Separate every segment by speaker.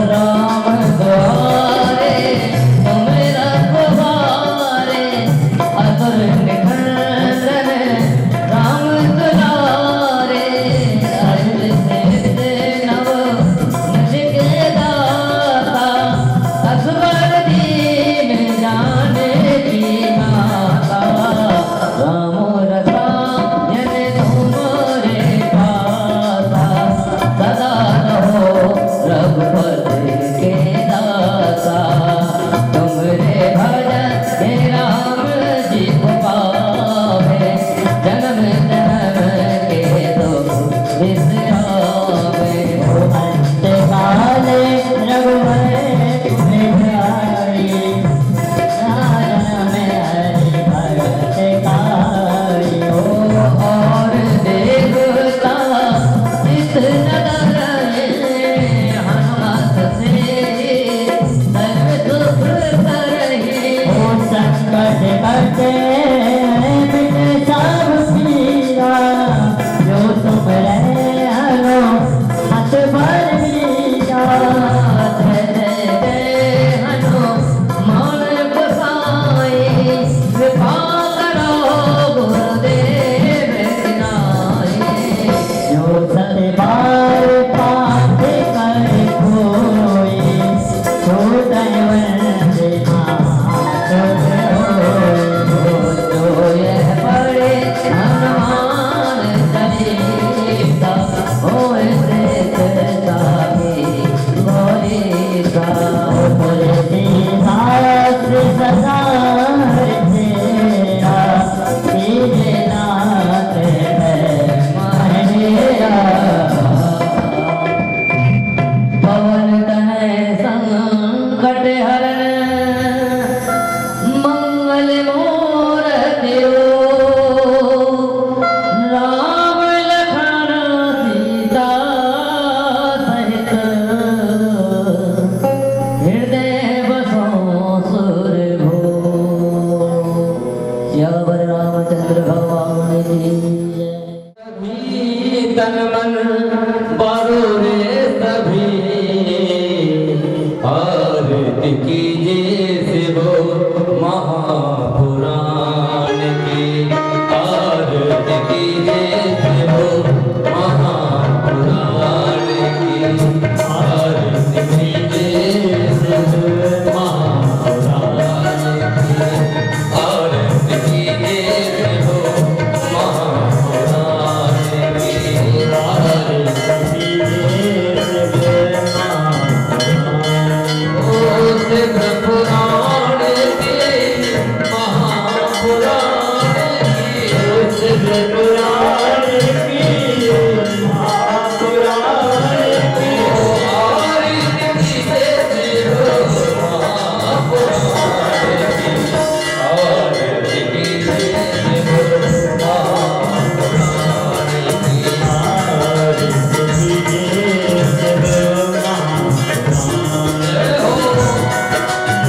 Speaker 1: राम द्वार कटहरण मंगल मूर्ति राम लखन सीता सहित हृदय बसो सुर भो। सियावर रामचंद्र भगवान की जय। तन मन बारो रे सभी आरती कीजिए शिवो महापुराण की। आरती कीजिए शिवो महापुराण की। आरती कीजिए शिवो महापुराण की। आरती कीजिए शिवो महापुराण की। आरती कीजिए शिवो शिव पुराण की महापुराण की। शिव पुराण की महापुराण की। आरती कीजिए शिव महापुराण की। आरती कीजिए शिव महापुराण की। आरती कीजिए शिव महापुराण की।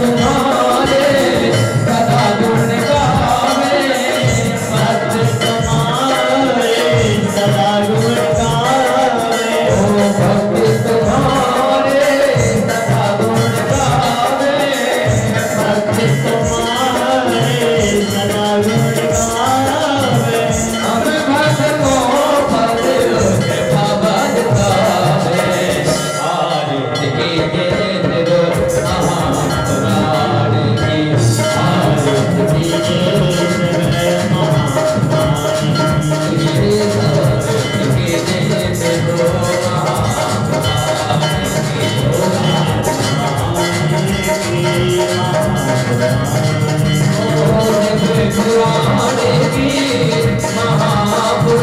Speaker 1: तुम्हारे सदा गुण गावे
Speaker 2: भक्त तुम्हारे सदा गुण गावे
Speaker 1: ओ भक्त तुम्हारे सदा गुण गावे
Speaker 2: भक्त तुम्हारे सदा गुण गावे
Speaker 1: हम भक्त को फल कृपा बरसावे आदित्य की जय दो महापुराण की आदित्य की जय महापुराण की आदित्य की जय दो महापुराण की महापुराण की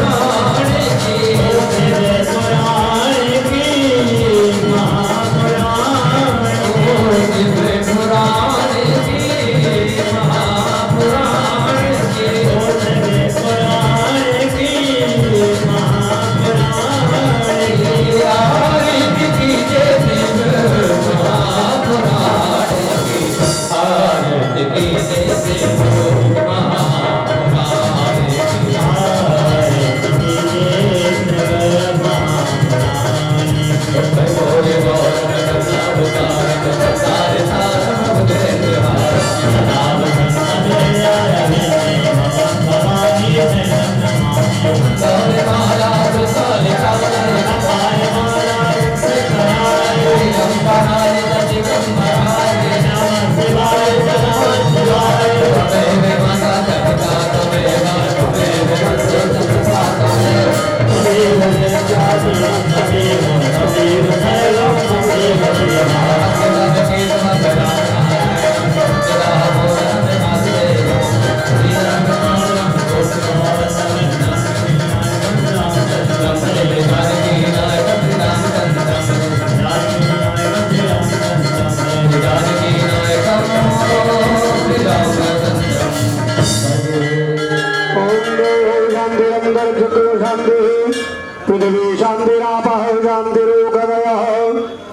Speaker 3: पृथ्वी शांतिरापः शांतिरोगवयः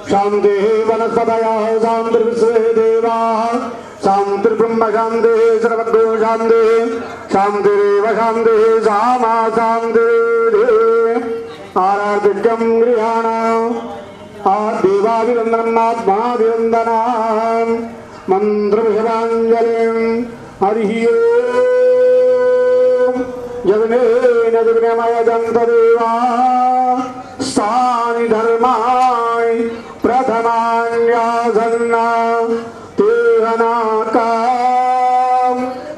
Speaker 3: शांतिः वनस्पतयः शांतिर्विश्वे देवाः शांतिर्ब्रह्म शांतिः सर्वज्ञो शांतिः शांतिरेव शांतिः सामा शांतिः आराधित्यं गृहाणाम् देवाभिवन्दनम् आत्माभिवन्दनाम् मन्त्रविषदाञ्जलिं हरिः ओम् जगनेन जगन्मयदन्तदेवा स्थानि धर्माणि प्रथमान्यासन्ना तेहनाकाम्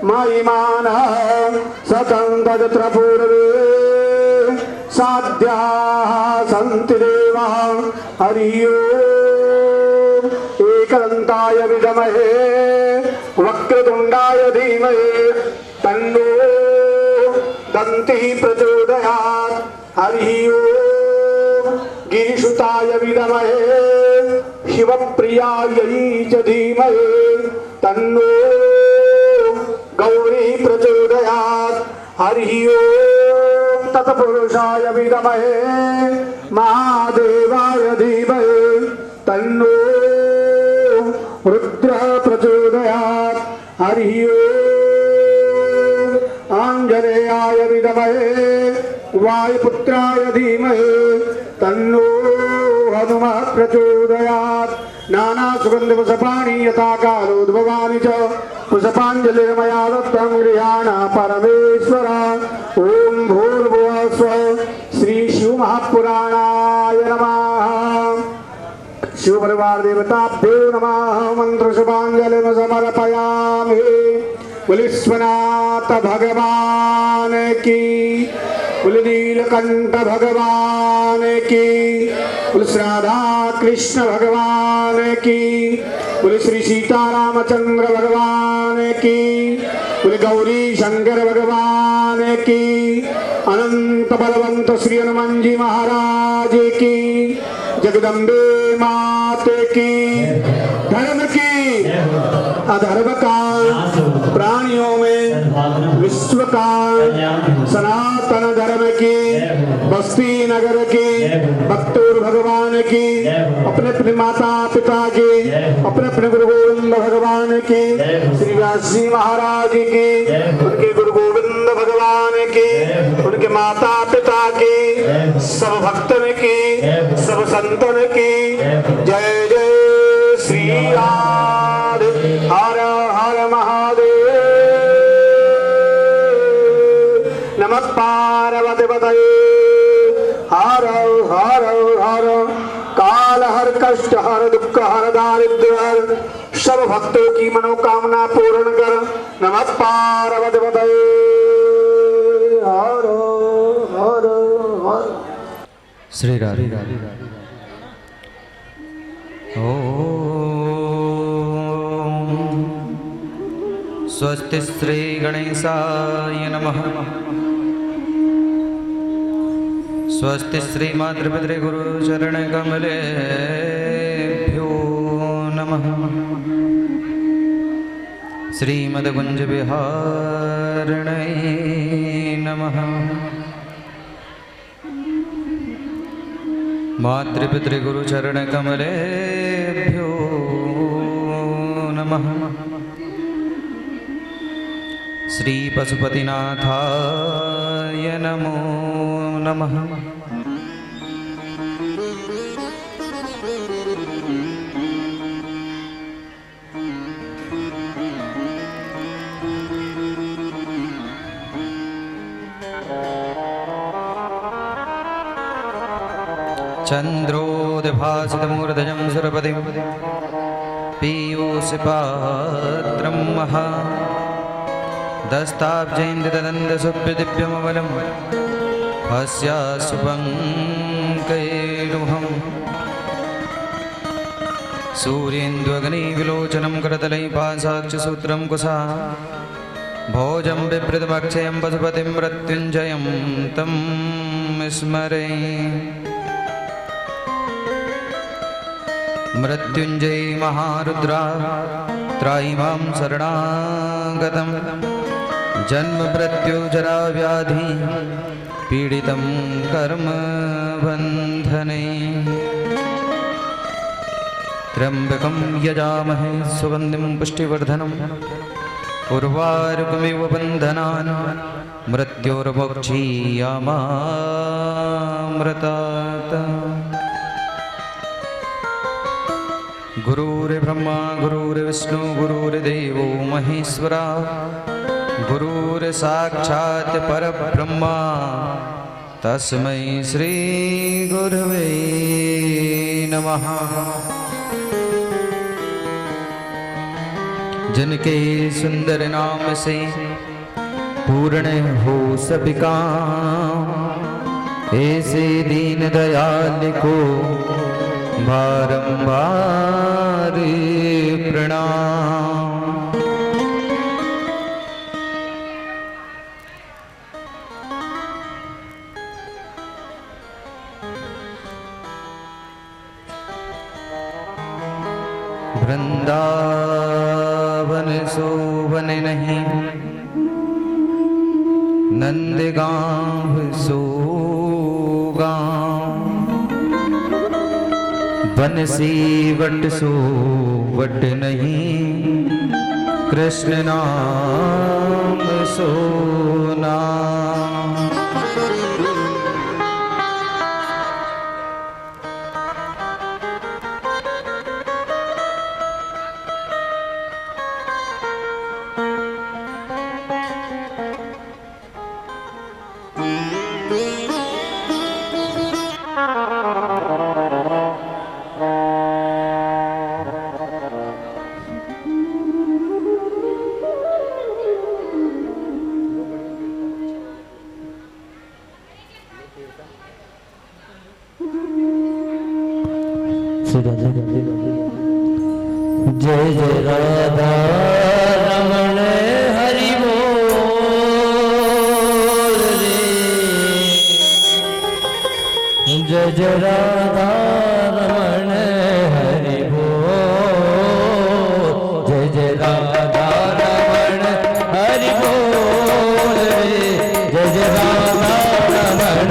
Speaker 3: महिमानः सतं तत्र पूर्वे साध्याः सन्ति देवाः हरिः ओम् एकदन्ताय विद्महे वक्रतुण्डाय धीमहि तन्नो दन्तिः प्रचोदयात् हरिः ओम् गिरिसुताय विद्महे शिवप्रियायै च धीमहि तन्नो गौरी प्रचोदयात् हरिः ओम् तत्पुरुषाय विद्महे महादेवाय धीमहि तन्नो रुद्रः प्रचोदयात् हरिः ओम् आञ्जनेयाय विद्महे वायुपुत्राय धीमहि तन्नो हनुमः प्रचोदयात् नानासुगन्धपुष्पाणि यथा कालोद्भवानि च पुष्पाञ्जलिर्मया दत्तं गृहाण परमेश्वर ॐ भूर्भुवः स्वः श्रीशिवमहापुराणाय नमः। शिवपरिवार देवताभ्यो नमः। मंत्रशुभांजलिं समर्पयामि। विश्वनाथ भगवान की, नीलकंठ भगवान की, राधा कृष्ण भगवान की, श्री सीतारामचंद्र भगवान की, गौरी शंकर भगवान की, अनंत बलवंत श्री हनुमान जी महाराज की, जगदम्बे माते की, धर्म की अधर्म का प्राणियों में विश्व का सनातन धर्म की बस्ती नगर की भक्तोर भगवान की अपने अपने माता पिता की अपने अपने गुरु गोविंद भगवान की श्री व्यास जी महाराज की उनके गुरु गोविंद भगवान की उनके माता पिता की सब भक्तन की सब संतन की जय जय श्री राधे हर हर महादेव नमः पार्वती पतये हर हर हर काल हर कष्ट हर दुख हर दारिद्र हर सब भक्तों की मनोकामना पूर्ण कर नमः पार्वती पतये हर हर हर
Speaker 1: श्री राधे स्वस्ति श्री गणेशाय नमः स्वस्ति श्री मातृपितृ गुरु चरण कमलेभ्यो नमः श्रीमद्कुंज विहारिणे नमः मातृपितृ गुरु चरण कमलेभ्यो नमः श्री पशुपतिनाथाय नमो नमः चन्द्रोदभासितमूर्धजं सुरपतिं पीयूषपात्रं महा दस्ताब्जैन्ददन्तसुभ्यदिव्यमवलं हस्याशुपङ्कैरुहं सूर्येन्दुअग्निविलोचनं करतलैपाशाक्षसूत्रं कुशा भोजं बिभृतमक्षयं पशुपतिं मृत्युञ्जयं तं स्मरे मृत्युंजय महारुद्रा त्राहि मां शरणागतं जन्म मृत्यु जरा व्याधि पीडितं कर्म बन्धने त्र्यम्बकं यजामहे सुगन्धिं पुष्टिवर्धनम् उर्वारुकमिव बन्धनान् मृत्योर्मुक्षीयमामृतात् गुरुर्ब्रह्मा गुरुर्विष्णु गुरुर्देवो महेश्वरा गुरुर्साक्षात् परब्रह्मा तस्मै श्री गुरवे नमः। जिनके सुंदर नाम से पूर्ण हो सभी काम, ऐसे दीन दयाल को बारंबार प्रणाम। वृंदावन शोभन नहीं, नंदगांव सो गाँव, बंसी वट सो वट नहीं, कृष्ण नाम सो नाम।
Speaker 2: जय जय राधा रमण हरि बोल रे, जय जय राधा रमण हरि बोल, जय जय राधा रमण हरि बोल रे, जय जय राधा रमण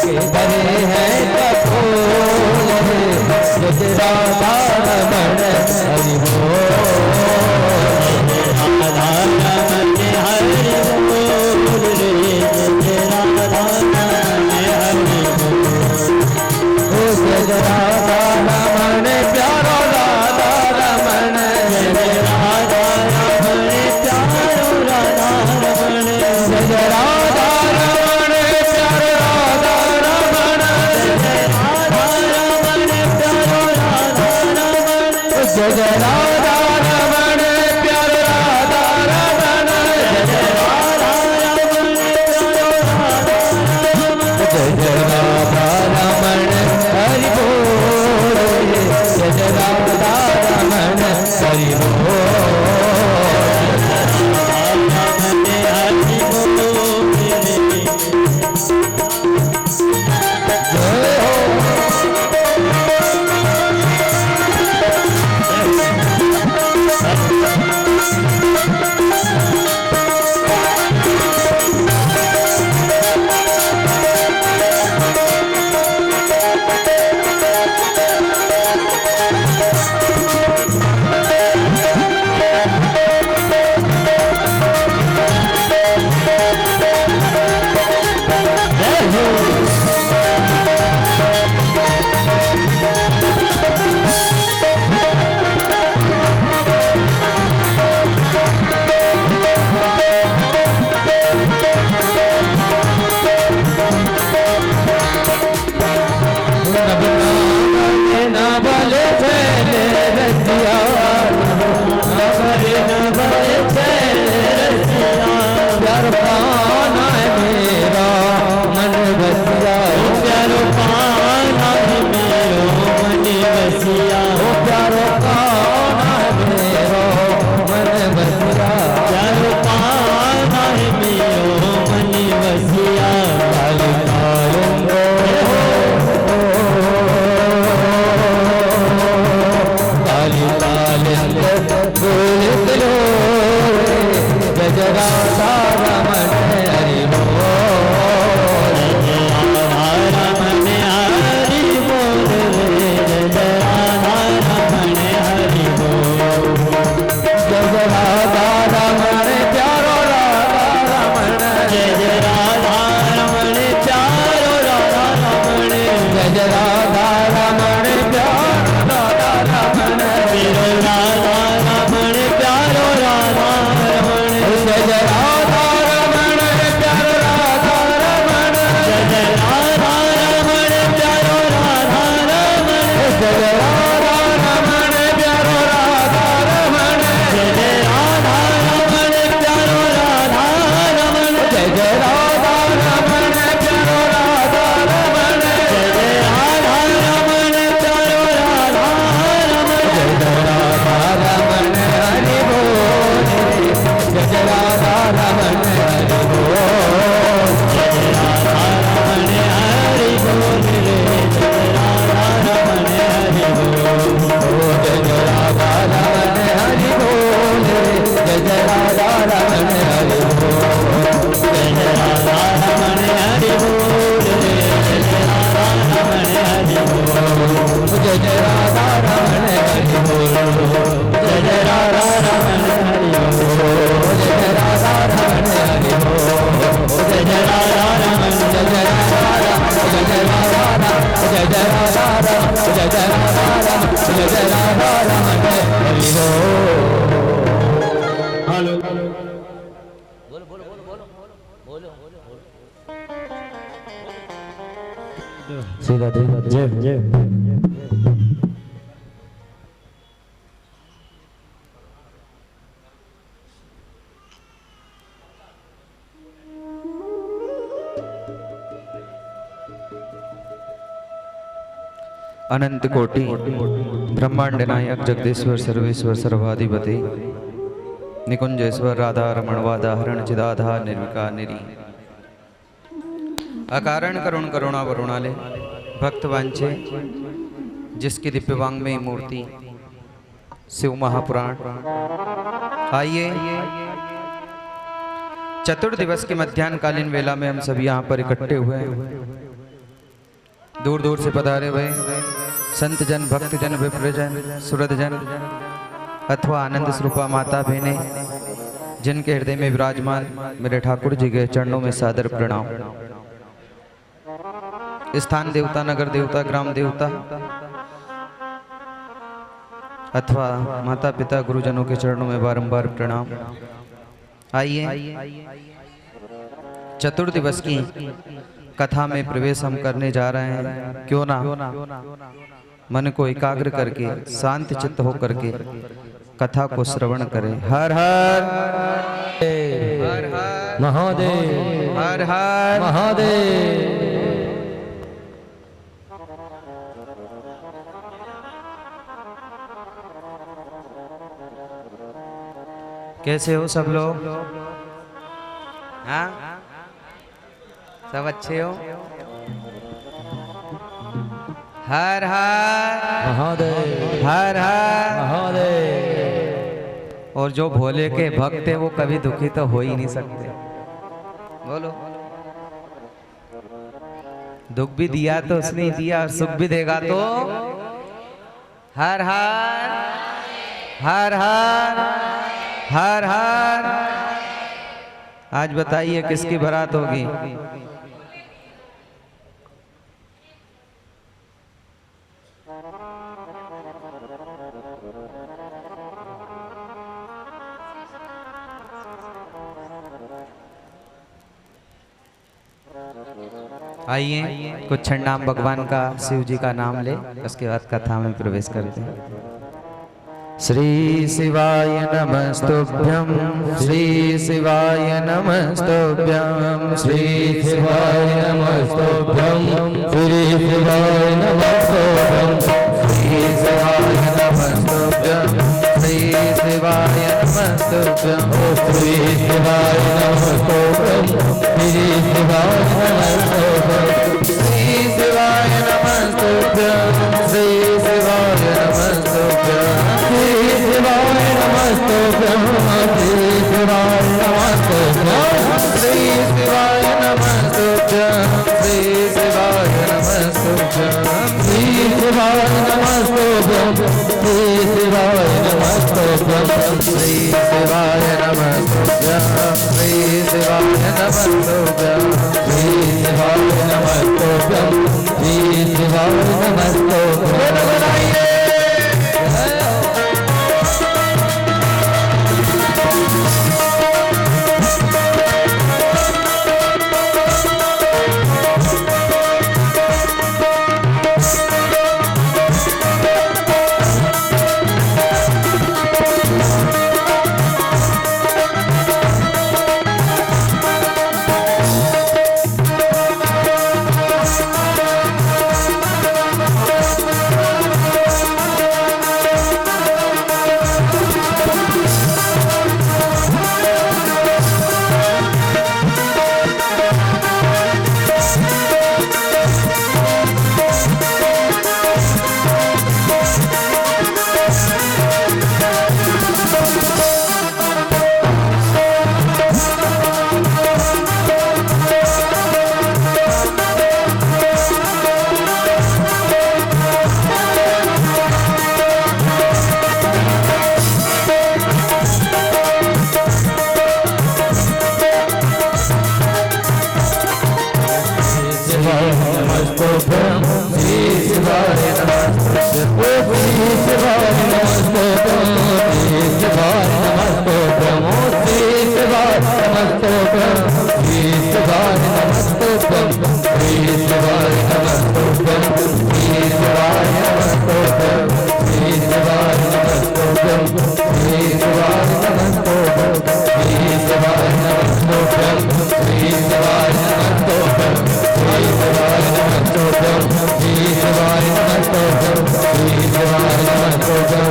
Speaker 2: के भरे हैं कपोल रे जय जय राधा रमण हरि बोल राधा रमण हरि बोल रे जय राधा रमण हरि बोल जय राधा रमण प्यारो राधा रमण जय राधा रमण प्यारो राधा रमण जय राधा रमण प्यारो राधा रमण जय राधा रमण प्यारो राधा रमण जय राधा रमण प्यारो राधा रमण जय राधा रमण प्यारो राधा रमण जय राधा रमण हरि बोल जय राधा रमण हरि
Speaker 4: अनंत कोटि ब्रह्मांड नायक जगदीश्वर सर्वेश्वर सर्वाधिपति निकुंजेश्वर राधा रमण वादाहरण चिदाधार निर्विकार निरी अकारण करुण करुणा वरुणाले भक्त वांछे जिसकी दिव्यवांग में मूर्ति शिव महापुराण। आइए चतुर्दिवस की मध्याह्नकालीन वेला में हम सभी यहाँ पर इकट्ठे हुए हैं। दूर दूर से पधारे हुए संत जन, भक्त जन, विप्रजन, सुरत जन अथवा आनंद स्वरूपा माता बहने, जिनके हृदय में विराजमान मेरे ठाकुर जी के चरणों में सादर प्रणाम। स्थान देवता, नगर देवता, ग्राम देवता अथवा माता पिता गुरुजनों के चरणों में बारंबार प्रणाम। आइए चतुर्दिवस की कथा में प्रवेश हम करने जा रहे हैं। क्यों ना मन को एकाग्र करके शांत चित्त होकर के कथा को श्रवण करें। हर हर हर हर
Speaker 2: महादेव,
Speaker 4: हर हर
Speaker 2: महादेव।
Speaker 4: कैसे हो सब लोग? हाँ, सब अच्छे हो? हर हर
Speaker 2: महादेव,
Speaker 4: हर हर
Speaker 2: महादेव।
Speaker 4: और जो भोले के भक्त हैं वो कभी दुखी तो हो ही नहीं सकते। बोलो, दुख भी दिया तो उसने ही दिया और सुख भी देगा तो। हर हर हर हर हर हर। आज बताइए किसकी बारात होगी? आइए कुछ क्षण नाम भगवान का, शिव जी का नाम ले, उसके बाद कथा में प्रवेश करते हैं। श्री शिवाय नमस्तुभ्यं, श्री शिवाय नमस्तुभ्यं, श्री शिवाय नमस्तुभ्यं, श्री शिवाय नमस्तुभ्यं, श्री शिवाय नमस्तुभ्यं, श्री शिवाय नमस्तुभ्यं, श्री शिवाय नमस्तुभ्यं, श्री शिवाय नमस्तुभ्यं, श्री शिवाय नमस्तुभ्यं, श्री शिवाय नमस्तुभ्यं, श्री शिवाय नमस्तुभ्यं, श्री शिवाय नमस्तुभ्यं, श्री शिवाय नमस्तुभ्यं, श्री शिवाय नमस्तुभ्यं, श्री शिवाय नमस्तुभ्यं, श्री शिवाय नमस्तुभ्यं, श्री शिवाय नमस्तुभ्यं, श्री शिवाय नमस्तुभ्यं, श्री शिवाय नमस्तुभ्यं, श्री शिवाय नमस्तुभ्यं।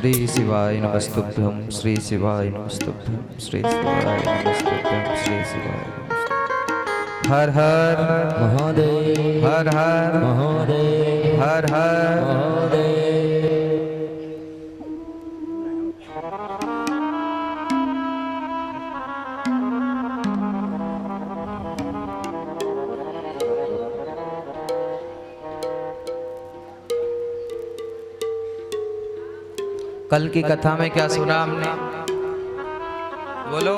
Speaker 4: श्री शिवाय नमस्तुभ्यं श्री शिवाय नमस्तुभ्यं श्री शिवाय नमस्तुभ्यं श्री शिवाय नमस्तुभ्यं। हर हर
Speaker 1: महादेव
Speaker 4: हर हर
Speaker 1: महादेव
Speaker 4: हर हर
Speaker 1: महादेव।
Speaker 4: कल की कथा में क्या सुना हमने? बोलो,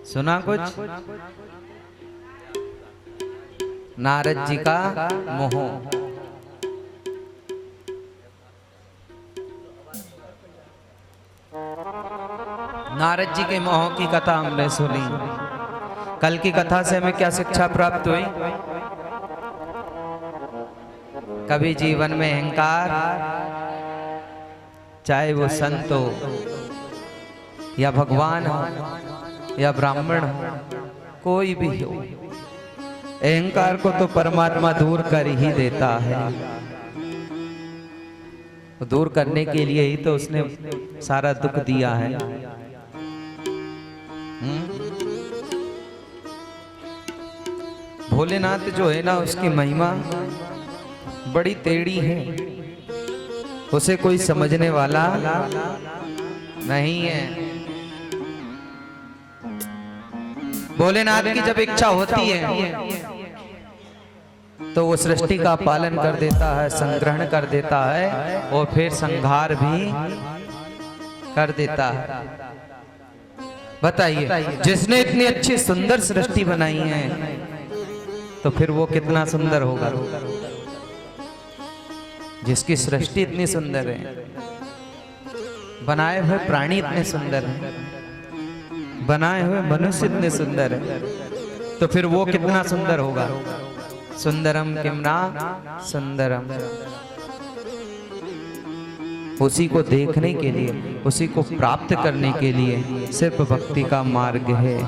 Speaker 4: सुना कुछ? नारद जी का मोह। नारद जी के मोह की कथा हमने सुनी। कल की कथा से हमें क्या शिक्षा प्राप्त हुई? कभी जीवन में अहंकार, चाहे वो संत हो या भगवान हो या ब्राह्मण हो, कोई भी हो, अहंकार को तो परमात्मा दूर कर ही देता है। दूर करने के लिए ही तो उसने सारा दुख दिया है। भोलेनाथ जो है ना, उसकी महिमा बड़ी टेढ़ी है, उसे कोई समझने वाला नहीं है। भोलेनाथ की जब इच्छा होती है तो वो सृष्टि का पालन कर देता है, संग्रहण कर देता है और फिर संहार भी कर देता है। बताइए, जिसने इतनी अच्छी सुंदर सृष्टि बनाई है तो फिर वो कितना सुंदर होगा। जिसकी सृष्टि इतनी सुंदर है, बनाए हुए प्राणी इतने सुंदर हैं, बनाए हुए मनुष्य इतने सुंदर है, तो फिर वो कितना सुंदर होगा। सुंदरम किमना सुंदरम। उसी को देखने के लिए, उसी को प्राप्त करने के लिए सिर्फ भक्ति का मार्ग है।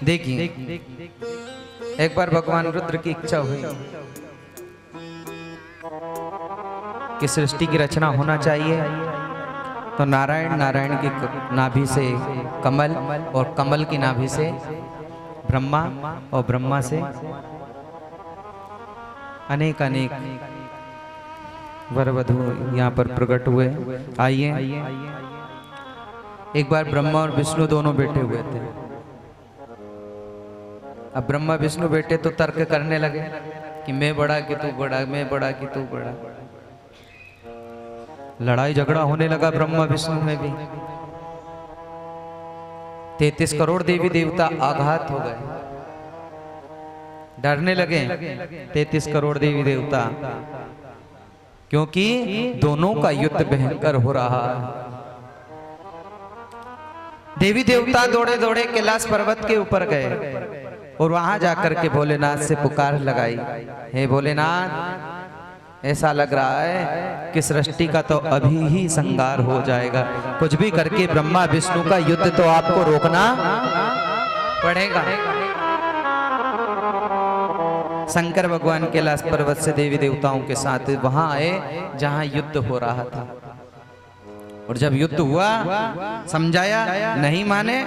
Speaker 4: देखिए, एक बार भगवान रुद्र की इच्छा हुई कि सृष्टि की रचना होना चाहिए, तो नारायण की नाभि से कमल और कमल की नाभि से ब्रह्मा और ब्रह्मा से अनेक अनेक वर वधु यहाँ पर प्रकट हुए। आइए, एक बार ब्रह्मा और विष्णु दोनों बैठे हुए थे। अब ब्रह्मा विष्णु बैठे तो तर्क करने लगे कि मैं बड़ा कि तू बड़ा, मैं बड़ा कि तू बड़ा। लड़ाई झगड़ा होने लगा ब्रह्मा विष्णु में भी। 33 करोड़ देवी देवता आघात हो गए, डरने लगे 33 करोड़ देवी देवता, क्योंकि दोनों का युद्ध भयंकर हो रहा है। देवी देवता दौड़े दौड़े कैलाश पर्वत के ऊपर गए और वहां जाकर के भोलेनाथ से पुकार लगाई, हे भोलेनाथ, ऐसा लग रहा है कि सृष्टि का तो अभी ही संहार हो जाएगा। कुछ भी करके ब्रह्मा विष्णु का युद्ध तो आपको रोकना पड़ेगा। शंकर भगवान कैलाश पर्वत से देवी देवताओं के साथ वहां आए जहां युद्ध हो रहा था। और जब युद्ध हुआ, समझाया, नहीं माने,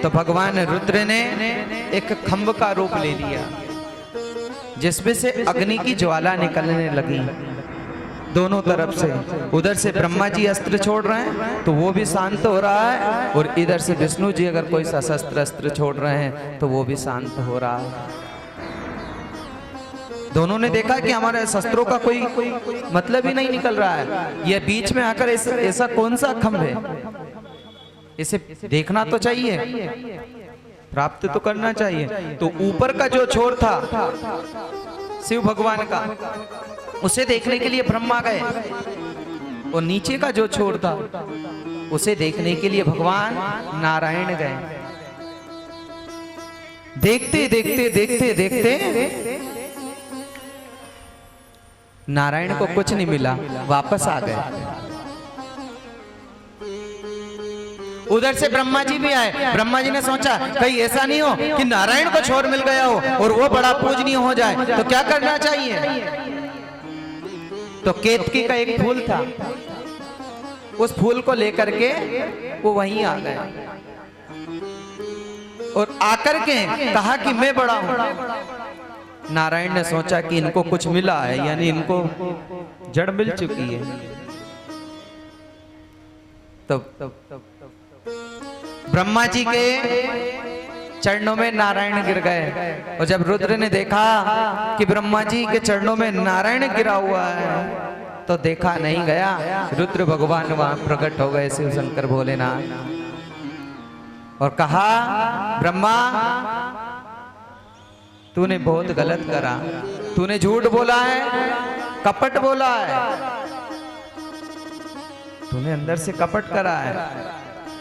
Speaker 4: तो भगवान रुद्र ने एक खंभ का रूप ले लिया, जिसमें से अग्नि की ज्वाला निकलने लगी दोनों तरफ से। उधर से ब्रह्मा जी अस्त्र छोड़ रहे हैं तो वो भी शांत हो रहा है, और इधर से विष्णु जी अगर कोई सशस्त्र अस्त्र छोड़ रहे हैं तो वो भी शांत हो रहा है। दोनों ने देखा कि हमारे शस्त्रों का कोई मतलब ही नहीं निकल रहा है, ये बीच में आकर ऐसा कौन सा खंभ है, इसे देखना तो चाहिए, प्राप्त तो करना चाहिए। तो ऊपर का जो छोर था शिव भगवान का, उसे देखने के लिए ब्रह्मा गए, और नीचे का जो छोर था उसे देखने के लिए भगवान नारायण गए। देखते देखते देखते देखते नारायण को कुछ नहीं मिला, वापस आ गए। उधर से ब्रह्मा जी भी आए। ब्रह्मा जी ने सोचा कहीं ऐसा नहीं हो कि नारायण को छोर मिल गया हो और वो बड़ा पूजनीय हो जाए, तो क्या करना चाहिए। तो केतकी का एक फूल था, उस फूल को लेकर के वो वहीं आ गए और आकर के कहा कि मैं बड़ा हूं। नारायण ने सोचा कि इनको कुछ मिला है, यानी इनको जड़ मिल चुकी है। तब ब्रह्मा जी के चरणों में नारायण गिर गए और जब रुद्र ने देखा कि ब्रह्मा जी के चरणों में नारायण गिरा हुआ है तो देखा नहीं गया, रुद्र भगवान वहां प्रकट हो गए शिव शंकर भोलेनाथ और कहा ब्रह्मा तूने बहुत गलत करा, तूने झूठ बोला है, कपट बोला है, तूने अंदर से कपट करा है,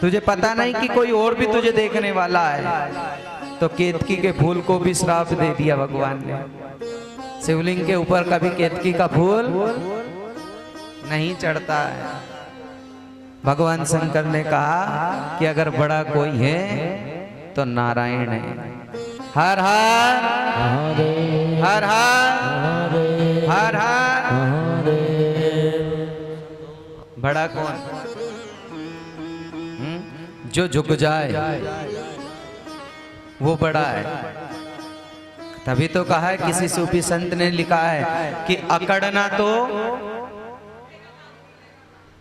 Speaker 4: तुझे पता नहीं कि कोई और भी तुझे देखने वाला है। तो केतकी के फूल को भी श्राप दे दिया भगवान ने। शिवलिंग के ऊपर कभी केतकी का फूल नहीं चढ़ता है। भगवान शंकर ने कहा कि अगर बड़ा कोई है तो नारायण है। हर हर हर हर हर हर। बड़ा कौन? जो झुक जाए वो बड़ा है। तभी तो कहा है, किसी सूफी संत ने लिखा है कि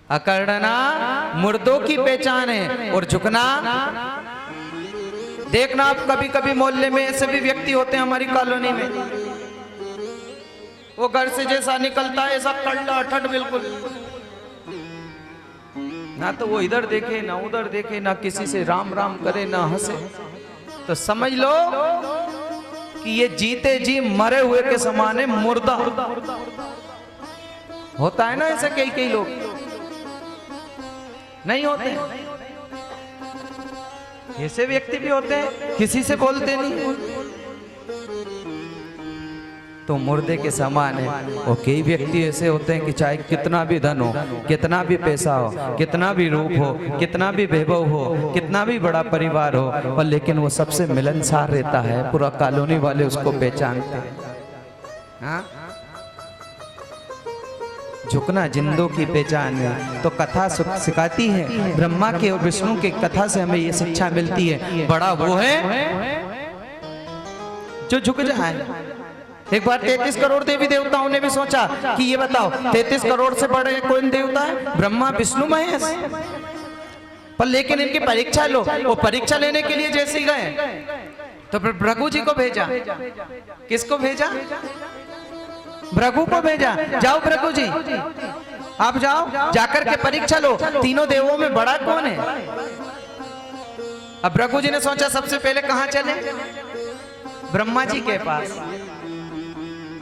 Speaker 4: अकड़ना मुर्दों की पहचान है और झुकना। देखना आप कभी कभी मोहल्ले में ऐसे भी व्यक्ति होते हैं हमारी कॉलोनी में, वो घर से जैसा निकलता है ऐसा कल्ला ठट बिल्कुल, ना तो वो इधर देखे ना उधर देखे, ना किसी से राम राम करे ना हंसे। तो समझ लो कि ये जीते जी मरे हुए के समान है, मुर्दा होता है ना ऐसे कई कई लोग नहीं होते, ऐसे व्यक्ति भी होते हैं किसी से बोलते नहीं, तो मुर्दे के समान है। और कई व्यक्ति ऐसे होते हैं कि चाहे कितना भी धन हो, कितना भी पैसा हो, कितना भी रूप हो, कितना भी वैभव हो, कितना भी बड़ा परिवार हो, और लेकिन वो सबसे मिलनसार रहता है, पूरा कॉलोनी वाले उसको पहचानते हैं। हाँ? झुकना जिंदों की पहचान है। तो कथा सिखाती है, ब्रह्मा के और विष्णु के कथा से हमें ये शिक्षा मिलती है, बड़ा वो है जो झुक जाए। एक बार 33 करोड़ देवी देवताओं ने भी सोचा कि ये बताओ 33 करोड़ से बड़े कौन देवता है? ब्रह्मा विष्णु महेश। पर लेकिन इनकी परीक्षा लो, वो परीक्षा लेने के लिए जैसे ही गए तो भृगु जी को भेजा। किसको भेजा? भृगु को भेजा। जाओ भृगु जी, आप जाओ, जाकर के परीक्षा लो, तीनों देवों में बड़ा कौन है। अब भृगु जी ने सोचा सबसे पहले कहां चले? ब्रह्मा जी के पास।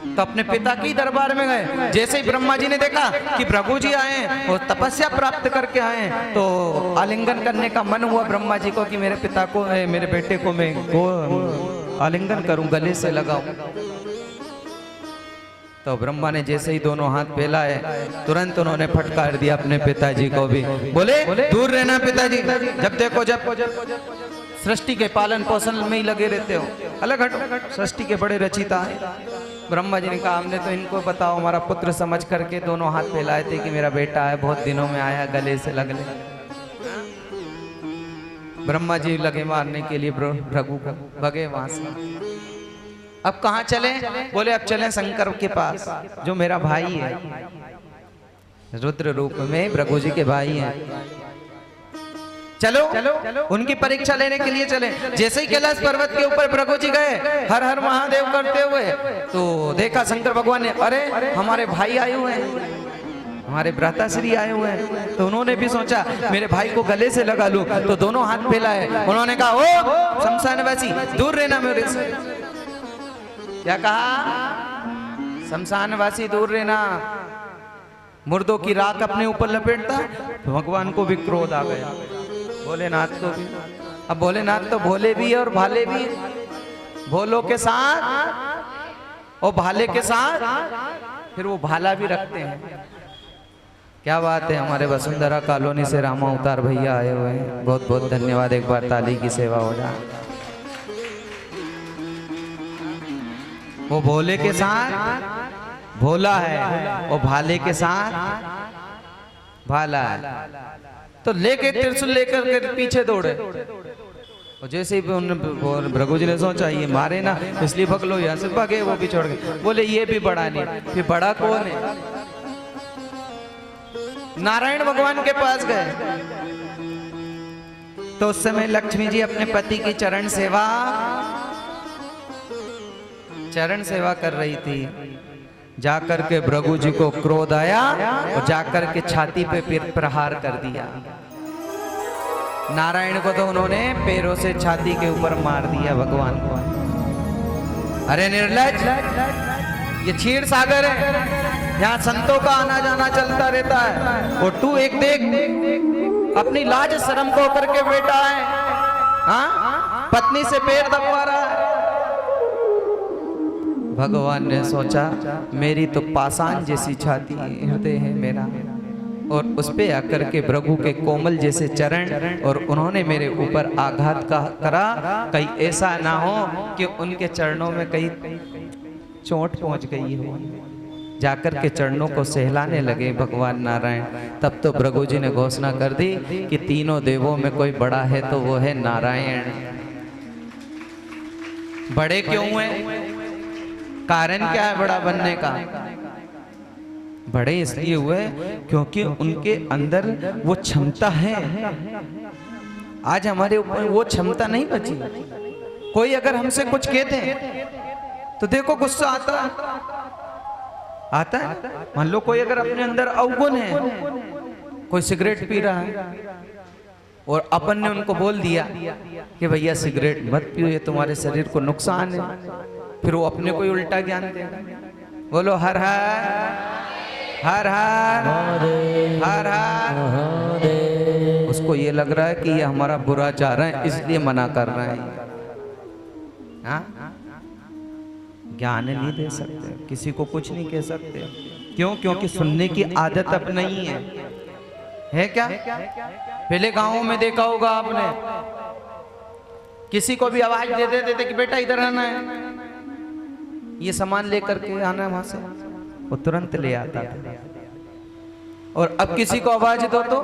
Speaker 4: तो अपने पिता के दरबार में गए। जैसे ही ब्रह्मा जी ने देखा कि भृगु जी आए और तपस्या प्राप्त करके आए, तो आलिंगन करने का मन हुआ ब्रह्मा जी को कि मेरे पिता को, मेरे बेटे को मैं आलिंगन करूं, गले से लगाऊं। तो ब्रह्मा ने जैसे ही दोनों हाथ फैलाए, तुरंत उन्होंने फटकार दिया अपने पिताजी को भी। बोले दूर रहना पिताजी, जब देखो जब सृष्टि के पालन पोषण में ही लगे रहते हो, अलग हटो, सृष्टि के बड़े रचिता है। ब्रह्मा जी ने कहा हमने तो इनको बताओ हमारा पुत्र समझ करके दोनों हाथ फैलाए थे कि मेरा बेटा है, बहुत दिनों में आया, गले से लग ले। ब्रह्मा जी लगे मारने के लिए भृगु को, भगे वहां से। अब कहाँ चले? बोले अब चलें शंकर के पास, जो मेरा भाई है, रुद्र रूप में भृगु जी के भाई हैं। चलो उनकी परीक्षा लेने के लिए चले। जैसे ही कैलाश पर्वत के ऊपर भृगु जी गए हर हर महादेव करते हुए, तो देखा शंकर भगवान ने, अरे हमारे भाई आए हुए हैं, हमारे भ्राताश्री आए हुए हैं। तो उन्होंने भी सोचा मेरे भाई को गले से लगा लूं, तो दोनों हाथ फैलाए। उन्होंने कहा ओ शमशानवासी दूर रहना मेरे से। क्या कहा? शमशानवासी दूर रहना, मुर्दों की राख अपने ऊपर लपेटता। तो भगवान को भी क्रोध आ गया, भोलेनाथ को भी। अब भोलेनाथ तो भोले भी है और भाले भी है। भोलों के साथ और भाले के साथ फिर वो भाला भी रखते हैं क्या बात है, हमारे वसुंधरा कॉलोनी से रामा अवतार भैया आए हुए हैं, बहुत बहुत धन्यवाद। एक बार ताली की सेवा हो जाए। वो भोले के साथ भोला है, वो भाले के साथ भाला है। तो लेके त्रिशूल लेकर के पीछे दौड़े, और जैसे ही भृगु जी ने सोचा ये मारे ना, इसलिए भगलो यहाँ से भागे, वो भी छोड़ गए। बोले ये भी बड़ा नहीं, फिर बड़ा कौन है? नारायण भगवान के पास गए तो उस समय लक्ष्मी जी अपने पति की चरण सेवा कर रही थी। जाकर के भृगु जी को क्रोध आया और जाकर के छाती पे प्रहार कर दिया। नारायण को तो उन्होंने पैरों से छाती के ऊपर मार दिया भगवान को। अरे निर्लज, ये क्षीर सागर है, यहाँ संतों का आना जाना चलता रहता है, और तू एक देख अपनी लाज शर्म को करके बैठा है, हाँ पत्नी से पैर दबा रहा है। भगवान ने सोचा मेरी तो पाषाण जैसी छाती हृदय है मेरा, और उस पे आकर के भृगु के कोमल जैसे चरण, और उन्होंने मेरे ऊपर आघात करा, कहीं ऐसा ना हो कि उनके चरणों में कहीं चोट पहुंच गई हो। जाकर के चरणों को सहलाने लगे भगवान नारायण। तब तो भृगु जी ने घोषणा कर दी कि तीनों देवों में कोई बड़ा है तो वो है नारायण। बड़े क्यों हुए? कारण क्या है बड़ा बनने का? बड़े इसलिए हुए क्योंकि उनके अंदर वो क्षमता है। आज हमारे ऊपर वो क्षमता नहीं बची। कोई अगर हमसे कुछ कहते हैं तो देखो गुस्सा आता है। मान लो कोई अगर अपने अंदर अवगुण है, कोई सिगरेट पी रहा है और अपन ने उनको बोल दिया कि भैया सिगरेट मत पियो, ये तुम्हारे शरीर को नुकसान है, फिर वो अपने को ही उल्टा ज्ञान देगा। बोलो हर हर हर हर हर हर। उसको ये लग रहा है कि ये हमारा बुरा चाह रहे हैं इसलिए मना कर रहे हैं। हाँ, ज्ञान नहीं दे सकते, किसी को कुछ नहीं कह सकते। क्यों? क्योंकि सुनने की आदत अब नहीं है क्या? पहले गांवों में देखा होगा आपने, किसी को भी आवाज दे देते थे कि बेटा इधर आना है, ये सामान लेकर के आना है वहां से, वो तुरंत ले आता था। और अब किसी को आवाज दो तो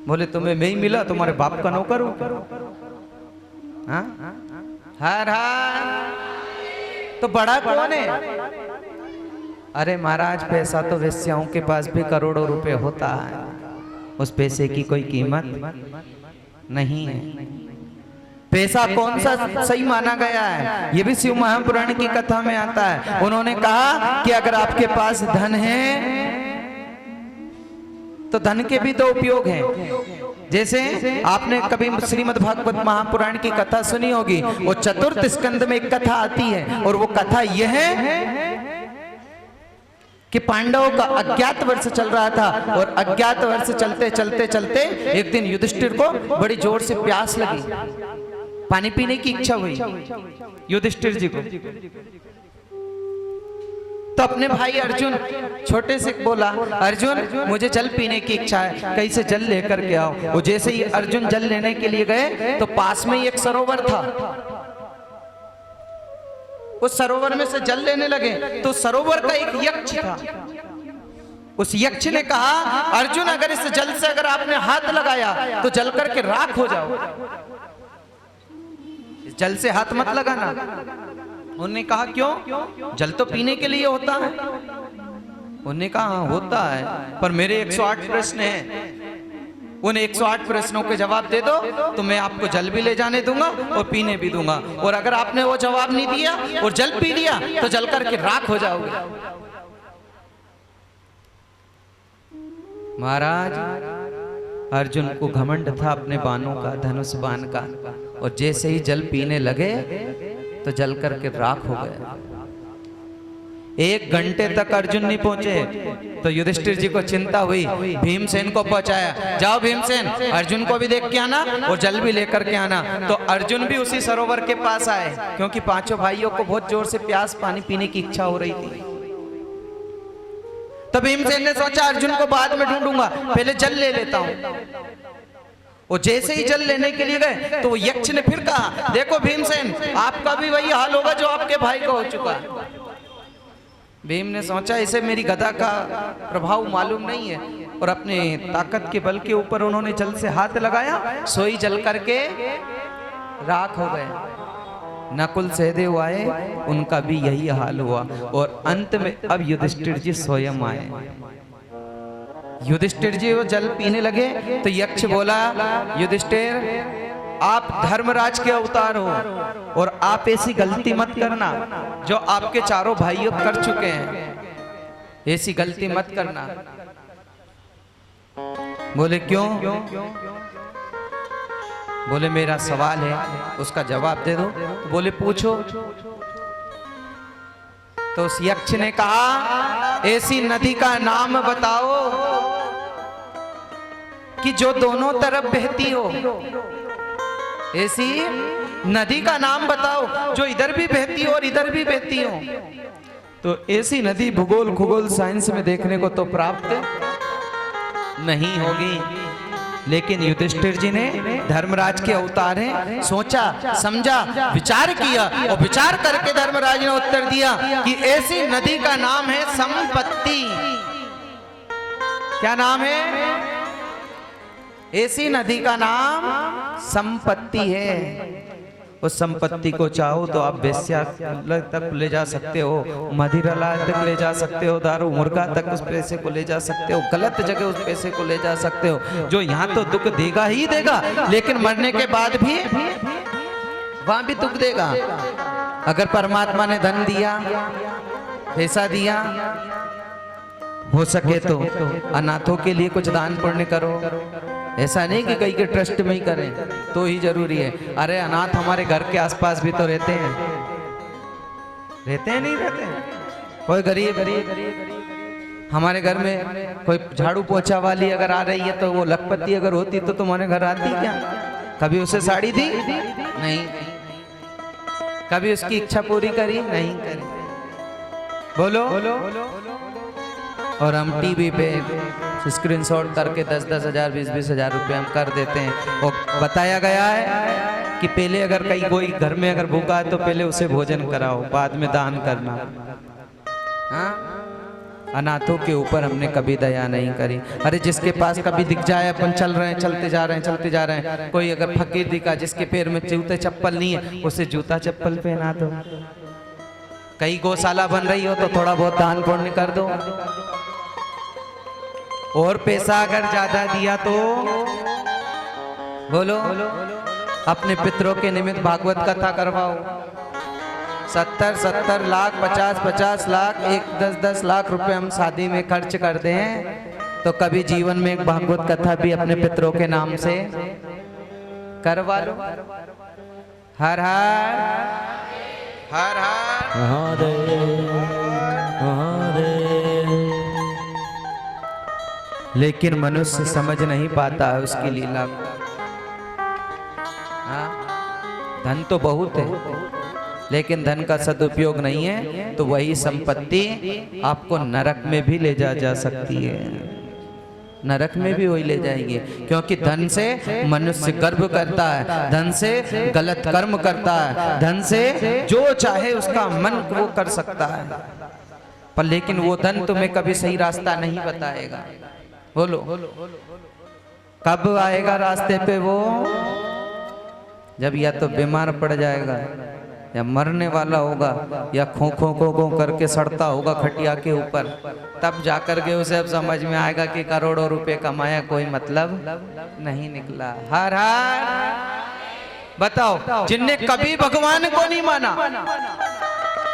Speaker 4: बोले तुम्हें मैं ही मिला, तुम्हारे बाप का नौकर हूं। हाँ, हर हर। तो बड़ा कौन है? अरे महाराज, पैसा तो वेश्याओं के पास भी करोड़ों रुपए होता है, उस पैसे की कोई कीमत नहीं है। पैसा कौन सा सही माना गया है, ये भी शिव महापुराण की कथा में आता है। उन्होंने कहा कि अगर आपके पास धन है तो धन के भी दो उपयोग हैं। जैसे आपने कभी श्रीमद् भागवत महापुराण की कथा सुनी होगी, वो चतुर्थ स्कंद में एक कथा आती है, और वो कथा यह है कि पांडवों का अज्ञात वर्ष चल रहा था, और अज्ञात वर्ष चलते चलते चलते एक दिन युधिष्ठिर को बड़ी जोर से प्यास लगी, पानी पीने की इच्छा हुई युधिष्ठिर जी को। तो अपने भाई अर्जुन छोटे से बोला, अर्जुन मुझे जल पीने की इच्छा है, कहीं से जल लेकर के आओ। वो जैसे ही अर्जुन जल लेने के लिए गए तो पास में ही एक सरोवर था, उस सरोवर में से जल लेने लगे तो सरोवर का एक यक्ष था। उस यक्ष ने कहा, अर्जुन अगर इस जल से अगर आपने हाथ लगाया तो जल करके राख हो जाओ, इस जल से हाथ मत लगाना। उन्होंने कहा क्यों? जल तो पीने के लिए होता है। उन्होंने कहा हाँ होता है, पर मेरे 108 प्रश्न हैं, उन 108 प्रश्नों के जवाब दे दो तो मैं आपको जल भी ले जाने दूंगा और पीने भी दूंगा, और अगर आपने वो जवाब नहीं दिया और जल पी लिया तो जल करके राख हो जाओगे। महाराज, अर्जुन को घमंड था अपने बाणों का, धनुष बाण का, और जैसे ही जल पीने लगे तो जल करके राख हो गया। 1 घंटे तक अर्जुन नहीं पहुंचे तो युधिष्ठिर जी को चिंता हुई, भीमसेन को पहुंचाया, जाओ भीमसेन अर्जुन को भी देख के आना और जल भी लेकर के आना। तो अर्जुन भी उसी सरोवर के पास आए, क्योंकि पांचों भाइयों को बहुत जोर से प्यास पानी पीने की इच्छा हो रही थी। तो भीमसेन ने सोचा अर्जुन को बाद में ढूंढूंगा, पहले जल ले लेता हूं। वो जैसे ही जल लेने के लिए गए तो वो यक्ष ने फिर कहा, देखो भीमसेन, आपका भी वही हाल होगा जो आपके भाई का हो चुका है। भीम ने सोचा इसे मेरी गदा का प्रभाव मालूम नहीं है, और अपने ताकत के बल के ऊपर उन्होंने जल से हाथ लगाया, सोई जल करके राख हो गए। नकुल सहदेव आए, उनका भी यही हाल हुआ, और अंत में अब युधिष्ठिर जी स्वयं आए। युधिष्ठिर जी वो जल पीने लगे तो यक्ष बोला, युधिष्ठिर आप धर्मराज के अवतार हो, और आप ऐसी गलती मत करना जो आपके चारों भाइयों कर चुके हैं, ऐसी गलती मत करना। बोले क्यों? बोले मेरा सवाल है, उसका जवाब दे दो। तो बोले पूछो। तो उस यक्ष ने कहा, ऐसी नदी का नाम बताओ कि जो दोनों तरफ बहती हो। ऐसी नदी का नाम बताओ जो इधर भी बहती हो और इधर भी बहती हो। तो ऐसी नदी भूगोल खगोल साइंस में देखने को तो प्राप्त नहीं होगी, लेकिन युधिष्ठिर जी ने धर्मराज के अवतार हैं, सोचा समझा विचार किया, और विचार करके धर्मराज ने उत्तर दिया कि ऐसी नदी का नाम है संपत्ति। क्या नाम है? ऐसी नदी का नाम संपत्ति है। उस संपत्ति को चाहो तो आप वेश्या तक ले जा सकते हो, मदिरा तक ले जा सकते हो, दारू मुर्गा तक उस पैसे को ले जा सकते हो, गलत जगह उस पैसे को ले जा सकते हो, जो यहाँ तो दुख देगा ही देगा, लेकिन मरने के बाद भी वहां भी दुख देगा। अगर परमात्मा ने धन दिया, पैसा दिया, हो सके तो अनाथों के लिए कुछ दान पुण्य करो। ऐसा नहीं कि कहीं के ट्रस्ट में ही करें तो ही जरूरी है। अरे अनाथ हमारे घर के आसपास भी तो रहते हैं, नहीं रहते? कोई गरीब हमारे घर में कोई झाड़ू पोछा वाली अगर आ रही है तो वो लखपति अगर होती तो तुम्हारे घर आती क्या? कभी उसे साड़ी दी? नहीं। कभी उसकी इच्छा पूरी करी? नहीं करी। बोलो। और हम टीवी पे स्क्रीनशॉट करके 10-10 हजार 20-20 हजार रुपए हम कर देते हैं। और बताया गया है कि पहले अगर कहीं कोई घर में अगर भूखा है तो पहले उसे भोजन कराओ, बाद में दान करना। हाँ? अनाथों के ऊपर हमने कभी दया नहीं करी। अरे जिसके पास कभी दिख जाए, अपन चल रहे हैं, चलते जा रहे हैं, कोई अगर फकीर दिखा जिसके पैर में जूते चप्पल नहीं है, उसे जूता चप्पल पहना दो। कहीं गौशाला बन रही हो तो थोड़ा बहुत दान पुण्य कर दो। और पैसा अगर ज्यादा दिया तो बोलो, अपने पितरों के निमित्त भागवत कथा करवाओ। 70-70 लाख, 50-50 लाख, 10-10 लाख रुपए हम शादी में खर्च करते हैं, तो कभी जीवन में एक भागवत कथा भी अपने पितरों के नाम से करवा लो। हर हर हर हर
Speaker 2: महादेव महादेव।
Speaker 4: लेकिन मनुष्य समझ नहीं पाता है उसकी लीला को। हाँ? धन तो बहुत है, लेकिन धन का सदुपयोग नहीं है तो वही संपत्ति आपको नरक में भी ले जा सकती है। नरक में भी वही ले जाएगी, क्योंकि धन से मनुष्य गर्व करता है, धन से गलत कर्म करता है, धन से जो चाहे उसका मन वो कर सकता है, पर लेकिन वो धन तुम्हें कभी सही रास्ता नहीं बताएगा। बोलो, कब आएगा रास्ते पे वो? जब या तो बीमार पड़ जाएगा, या मरने वाला होगा, या खो खो खो खो करके सड़ता होगा खटिया के ऊपर, तब जाकर के उसे अब समझ में आएगा कि करोड़ों रुपए कमाया कोई मतलब नहीं निकला। हर हर। बताओ, जिनने कभी भगवान को नहीं माना,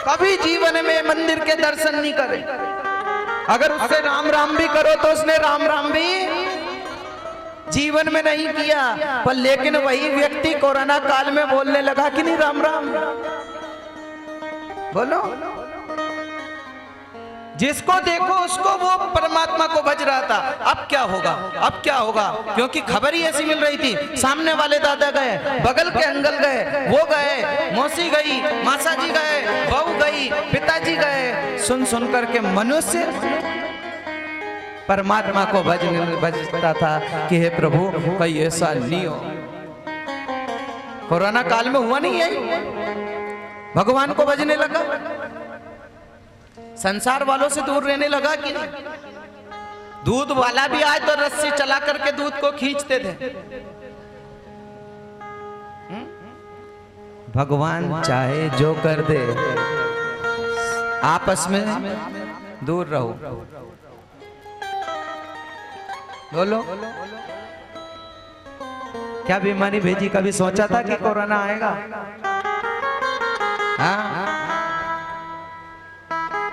Speaker 4: कभी जीवन में मंदिर के दर्शन नहीं करे, अगर उससे राम राम भी करो तो उसने राम राम भी जीवन में नहीं किया, पर लेकिन वही व्यक्ति कोरोना काल में बोलने लगा कि नहीं राम राम। बोलो, जिसको देखो उसको वो परमात्मा को भज रहा था। अब क्या होगा? अब क्या होगा? क्योंकि खबर ही ऐसी मिल रही थी, सामने वाले दादा गए, बगल के अंकल गए, वो गए, मौसी गई, मासा जी गए, बहू गई, पिताजी गए। सुन सुन करके मनुष्य परमात्मा को भजता था कि हे प्रभु कहीं ऐसा नहीं हो। कोरोना काल में हुआ नहीं है, भगवान को भजने लगा, संसार वालों से दूर रहने लगा कि नहीं। दूध वाला भी आए तो रस्सी चला करके दूध को खींचते थे। भगवान चाहे जो कर दे, आपस में दूर रहो। बोलो क्या बीमारी भेजी? कभी सोचा था कि कोरोना आएगा? हाँ,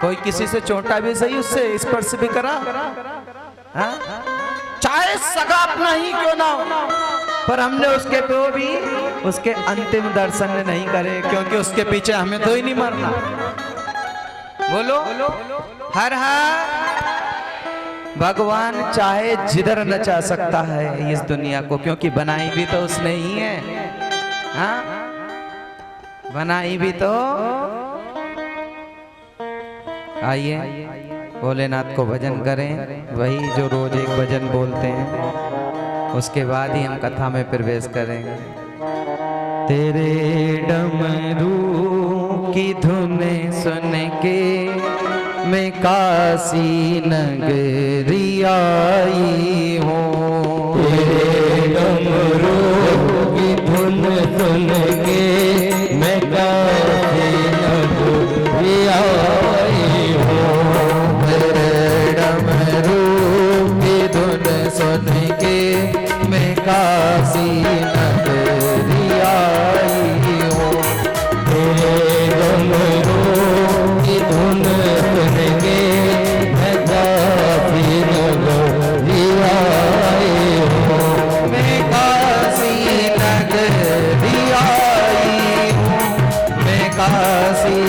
Speaker 4: कोई किसी से चोटा भी सही, उससे स्पर्श भी करा, हाँ? चाहे सगा अपना ही क्यों ना हो, पर हमने उसके पे भी उसके अंतिम दर्शन नहीं करे, क्योंकि उसके पीछे हमें तो ही नहीं मरना। बोलो हर हर। भगवान चाहे जिधर नचा सकता है इस दुनिया को, क्योंकि बनाई भी तो उसने ही है, हाँ? बनाई भी तो। आइए भोलेनाथ को भजन करें, वही जो रोज एक भजन बोलते हैं, उसके बाद ही हम कथा में प्रवेश करेंगे। तेरे डमरू की धुन सुन के मैं काशी नगरी आई हूँ।
Speaker 2: तेरे डमरू की धुन सुन के मैं काशी नगरी आई हूँ।
Speaker 4: तेरे डमरू की धुन सुन के मैं काशी नगरी आई हूँ।
Speaker 2: तेरे डमरू की धुन सुन के मैं काशी नगरी आई हूँ।
Speaker 4: मैं काशी नगरी आई हूँ। मैं काशी